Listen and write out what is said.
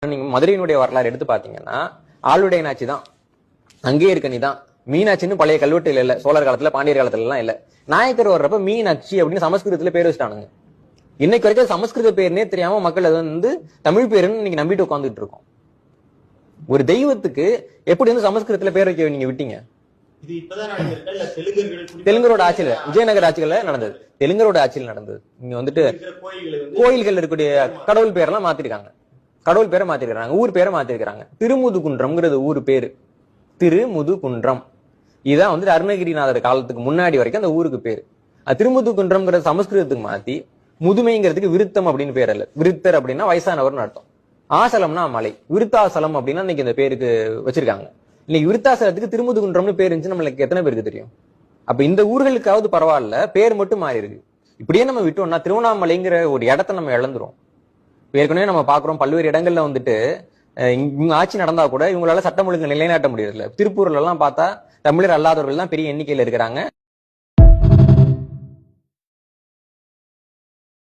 நீங்க மதுரையினுடைய வரலாறு எடுத்து பாத்தீங்கன்னா ஆளுடைய நாச்சி தான், அங்கேயே இருக்க நீ தான். மீனாட்சின்னு பழைய கல்வெட்டுல இல்ல, சோழர் காலத்துல பாண்டியர் காலத்துல எல்லாம் இல்ல. நாயக்கர் வர்றப்ப மீனாட்சி அப்படின்னு சமஸ்கிருதத்துல பேர் வச்சுட்டானுங்க. இன்னைக்கு வரைக்கும் சமஸ்கிருத பேர்னே தெரியாம மக்கள் அது தமிழ் பேருன்னு நீங்க நம்பிட்டு உட்காந்துட்டு இருக்கோம். ஒரு தெய்வத்துக்கு எப்படி சமஸ்கிருதத்துல பேர் வைக்க நீங்க விட்டீங்க? தெலுங்கரோட ஆட்சியில, விஜயநகர் ஆட்சியில நடந்தது, தெலுங்கரோட ஆட்சியில் நடந்தது. இங்க கோயில்கள் இருக்கக்கூடிய கடவுள் பேரெல்லாம் மாத்திருக்காங்க, கடவுள் பேரை மாத்திருக்காங்க, ஊர் பேரை மாத்திருக்காங்க. திருமுதுகுன்றம்ங்கிறது ஊர் பேரு, திருமுதுகுன்றம். இதான் அருணகிரிநாதர் காலத்துக்கு முன்னாடி வரைக்கும் அந்த ஊருக்கு பேரு. திருமுதுகுன்றம்ங்கிறது சமஸ்கிருதத்துக்கு மாத்தி முதுமைங்கிறதுக்கு விருத்தம் அப்படின்னு பேர் அல்ல. விருத்தர் அப்படின்னா வயசானவர்னு அர்த்தம். ஆசலம்னா மலை, விருத்தாசலம் அப்படின்னா இன்னைக்கு இந்த பேருக்கு வச்சிருக்காங்க. இன்னைக்கு விருத்தாசலத்துக்கு திருமுதுகுன்றம்னு பேர் இருந்துச்சு, நம்மளுக்கு எத்தனை பேருக்கு தெரியும்? அப்ப இந்த ஊர்களுக்காவது பரவாயில்ல, பேர் மட்டும் மாறி இருக்கு. இப்படியே நம்ம விட்டோம்னா திருவண்ணாமலைங்கிற ஒரு இடத்த நம்ம இழந்துரும். ஏற்கனவே நம்ம பாக்குறோம், பல்வேறு இடங்கள்ல இவங்க ஆட்சி நடந்தா கூட இவங்களால சட்டம் ஒழுங்கு நிலைநாட்ட முடியல. திருப்பூர்ல எல்லாம் பார்த்தா தமிழர் அல்லாதவர்கள் தான் பெரிய எண்ணிக்கையில இருக்கிறாங்க.